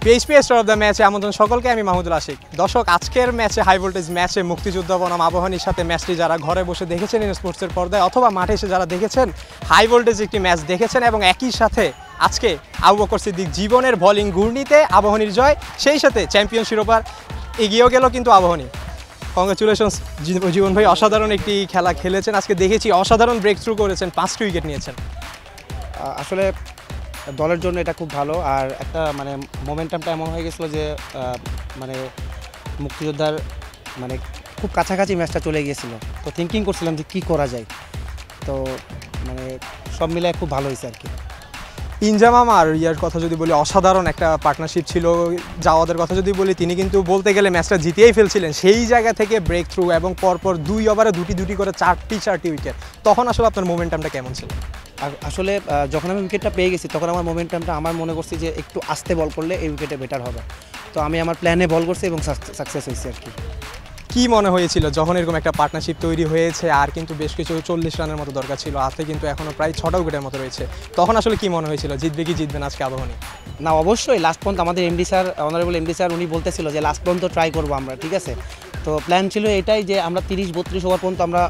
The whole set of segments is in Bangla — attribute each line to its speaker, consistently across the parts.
Speaker 1: পিএইচপি স্টার অফ দ্য ম্যাচে আমন্ত্রণ সকলকে, আমি মাহমুদুল আশিক। দর্শক, আজকের ম্যাচে হাই ভোল্টেজ ম্যাচে মুক্তিযোদ্ধা বনাম আবাহনীর সাথে ম্যাচটি যারা ঘরে বসে দেখেছেন স্পোর্টসের পর্দায় অথবা মাঠে এসে যারা দেখেছেন, হাই ভোল্টেজ একটি ম্যাচ দেখেছেন এবং একই সাথে আজকে আবু বকর সিদ্দিক জীবনের বোলিং ঘূর্ণিতে আবাহনীর জয়, সেই সাথে চ্যাম্পিয়ন শিরোপার এগিয়েও গেল কিন্তু আবাহনী। কংগ্রেচুলেশনস জীবন ভাই, অসাধারণ একটি খেলা খেলেছেন আজকে, দেখেছি অসাধারণ ব্রেক থ্রু করেছেন, 5টি উইকেট নিয়েছেন।
Speaker 2: আসলে দলের জন্য এটা খুব ভালো, আর একটা মানে মোমেন্টামটা এমন হয়ে গেছিলো যে মানে মুক্তিযোদ্ধার মানে খুব কাছাকাছি ম্যাচটা চলে গিয়েছিলো, তো থিঙ্কিং করছিলাম যে কী করা যায়, তো মানে সব মিলে খুব ভালো হয়েছে আর কি।
Speaker 1: ইনজামাম আর ইয়ার কথা যদি বলি, অসাধারণ একটা পার্টনারশিপ ছিল। জাওয়াদের কথা যদি বলি, তিনি কিন্তু বলতে গেলে ম্যাচটা জিতেই ফেলছিলেন, সেই জায়গা থেকে ব্রেক থ্রু এবং পরপর 2 ওভারে দুটি করে চারটি উইকেট। তখন আসলে আপনার মোমেন্টামটা কেমন ছিল?
Speaker 2: আসলে যখন আমি উইকেটটা পেয়ে গেছি তখন আমার মোমেন্টামটা আমার মনে করছি যে একটু আস্তে বল করলে এই উইকেটে বেটার হবে, তো আমি আমার প্ল্যানে বল করছি এবং সাকসেস হয়েছি আর কি।
Speaker 1: কী মনে হয়েছিল যখন এরকম একটা পার্টনারশিপ তৈরি হয়েছে, আর কিন্তু বেশ কিছু 40 রানের মতো দরকার ছিল, হাতে কিন্তু এখনও প্রায় 6টা উইকেটের মতো রয়েছে, তখন আসলে কী মনে হয়েছিল, জিতবে কি জিতবে না আজকে আবাহনী?
Speaker 2: না, অবশ্যই লাস্ট পর্যন্ত আমাদের MD sir, honourable MD sir, উনি বলতেছিল যে লাস্ট পর্যন্ত ট্রাই করবো আমরা, ঠিক আছে। তো প্ল্যান ছিল এটাই যে আমরা 30-32 ওভার পর্যন্ত আমরা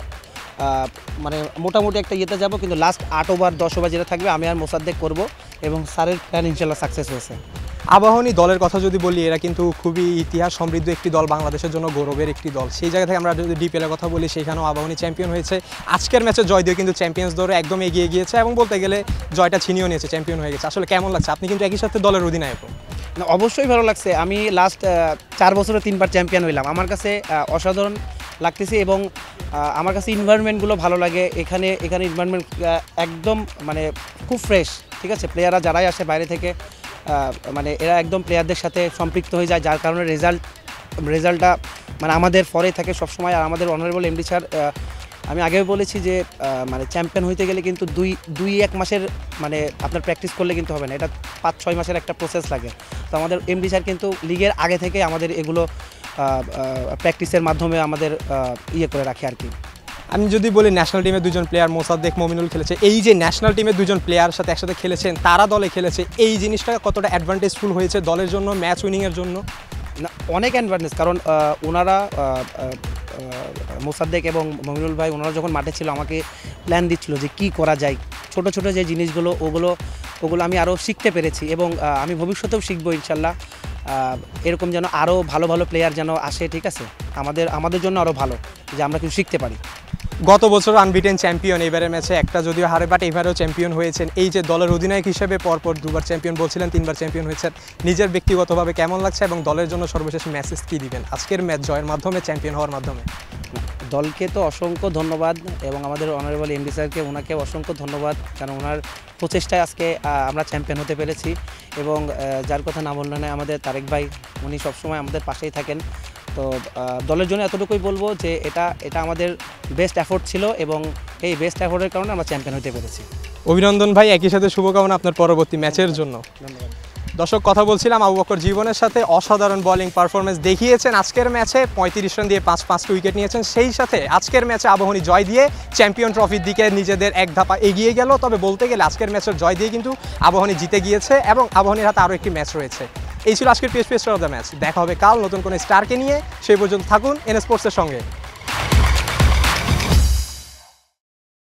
Speaker 2: মানে মোটামুটি একটা ইয়েতে যাবো, কিন্তু লাস্ট 8 ওভার 10 ওভার যেটা থাকবে আমি আর মোসাদ্দেক করবো, এবং স্যারের প্ল্যান ইনশাল্লাহ সাকসেস হয়েছে।
Speaker 1: আবাহনী দলের কথা যদি বলি, এরা কিন্তু খুবই ইতিহাস সমৃদ্ধ একটি দল, বাংলাদেশের জন্য গৌরবের একটি দল। সেই জায়গা থেকে আমরা যদি ডিপিএলের কথা বলি, সেখানেও আবাহনী চ্যাম্পিয়ন হয়েছে। আজকের ম্যাচে জয় দিয়ে কিন্তু চ্যাম্পিয়ন্স দৌড়ে একদম এগিয়ে গিয়েছে এবং বলতে গেলে জয়টা ছিনিয়েও নিয়েছে, চ্যাম্পিয়ন হয়ে গেছে। আসলে কেমন লাগছে? আপনি কিন্তু একই সাথে দলের অধিনায়ক।
Speaker 2: না, অবশ্যই ভালো লাগছে। আমি লাস্ট 4 বছরে 3বার চ্যাম্পিয়ন হইলাম, আমার কাছে অসাধারণ লাগতেছে, এবং আমার কাছে এনভায়রনমেন্টগুলো ভালো লাগে। এখানে এনভায়রনমেন্ট একদম মানে খুব ফ্রেশ, ঠিক আছে। প্লেয়াররা যারাই আসে বাইরে থেকে মানে এরা একদম প্লেয়ারদের সাথে সম্পৃক্ত হয়ে যায়, যার কারণে রেজাল্টটা মানে আমাদের ফরে থাকে সবসময়। আর আমাদের অনারেবল এমডি স্যার, আমি আগেও বলেছি যে মানে চ্যাম্পিয়ন হইতে গেলে কিন্তু 2-1 মাসের মানে আপনার প্র্যাকটিস করলে কিন্তু হবে না, এটা 5-6 মাসের একটা প্রসেস লাগে। তো আমাদের এমডি স্যার কিন্তু লিগের আগে থেকে আমাদের এগুলো প্র্যাকটিসের মাধ্যমে আমাদের ইয়ে করে রাখে আর কি।
Speaker 1: আমি যদি বলি ন্যাশনাল টিমের 2জন প্লেয়ার মোসাদ্দেক, মমিনুল খেলেছে, এই যে ন্যাশনাল টিমের 2জন প্লেয়ার সাথে একসাথে খেলেছেন, তারা দলে খেলেছে, এই জিনিসটা কতটা অ্যাডভান্টেজফুল হয়েছে দলের জন্য, ম্যাচ উইনিংয়ের জন্য?
Speaker 2: না, অনেক অ্যাডভান্টেজ, কারণ ওনারা মোসাদ্দেক এবং মমিনুল ভাই, ওনারা যখন মাঠে ছিল আমাকে প্ল্যান দিচ্ছিল যে কি করা যায়, ছোট ছোট যে জিনিসগুলো ওগুলো আমি আরও শিখতে পেরেছি, এবং আমি ভবিষ্যতেও শিখবো ইনশাল্লাহ। এরকম যেন আরও ভালো ভালো প্লেয়ার যেন আসে, ঠিক আছে, আমাদের জন্য আরও ভালো, যে আমরা কিছু শিখতে পারি।
Speaker 1: গত বছর আনবিটেন চ্যাম্পিয়ন, এবারের ম্যাচে একটা যদিও হারে, বাট এবারেও চ্যাম্পিয়ন হয়েছেন। এই যে দলের অধিনায়ক হিসেবে পরপর 2বার চ্যাম্পিয়ন বলছিলেন, 3বার চ্যাম্পিয়ন হয়েছেন, নিজের ব্যক্তিগতভাবে কেমন লাগছে এবং দলের জন্য সর্বশেষ মেসেজ কী দিবেন আজকের ম্যাচ জয়ের মাধ্যমে, চ্যাম্পিয়ন হওয়ার মাধ্যমে?
Speaker 2: দলকে তো অসংখ্য ধন্যবাদ, এবং আমাদের অনারেবল এমডি স্যারকে, ওনাকে অসংখ্য ধন্যবাদ, কারণ ওনার প্রচেষ্টায় আজকে আমরা চ্যাম্পিয়ন হতে পেরেছি। এবং যার কথা না বললে না, আমাদের তারেক ভাই, উনি সবসময় আমাদের পাশেই থাকেন। তো দলের জন্য এতটুকুই বলবো যে এটা আমাদের বেস্ট এফোর্ট ছিল, এবং এই বেস্ট এফোর্টের কারণে আমরা চ্যাম্পিয়ন হতে পেরেছি।
Speaker 1: অভিনন্দন ভাই, একই সাথে শুভকামনা আপনার পরবর্তী ম্যাচের জন্য।
Speaker 2: ধন্যবাদ।
Speaker 1: দর্শক, কথা বলছিলাম আবু বকর জীবনের সাথে। অসাধারণ বোলিং পারফরমেন্স দেখিয়েছেন আজকের ম্যাচে, 35 রান দিয়ে 5টি উইকেট নিয়েছেন। সেই সাথে আজকের ম্যাচে আবাহনী জয় দিয়ে চ্যাম্পিয়ন ট্রফির দিকে নিজেদের এক ধাপা এগিয়ে গেল। তবে বলতে গেলে আজকের ম্যাচের জয় দিয়ে কিন্তু আবাহনী জিতে গিয়েছে এবং আবাহনীর হাতে আরও একটি ম্যাচ রয়েছে। এই ছিল আজকের PHP star of the match. দেখা হবে কাল নতুন কোনো স্টারকে নিয়ে, সেই পর্যন্ত থাকুন এন স্পোর্টসের সঙ্গে।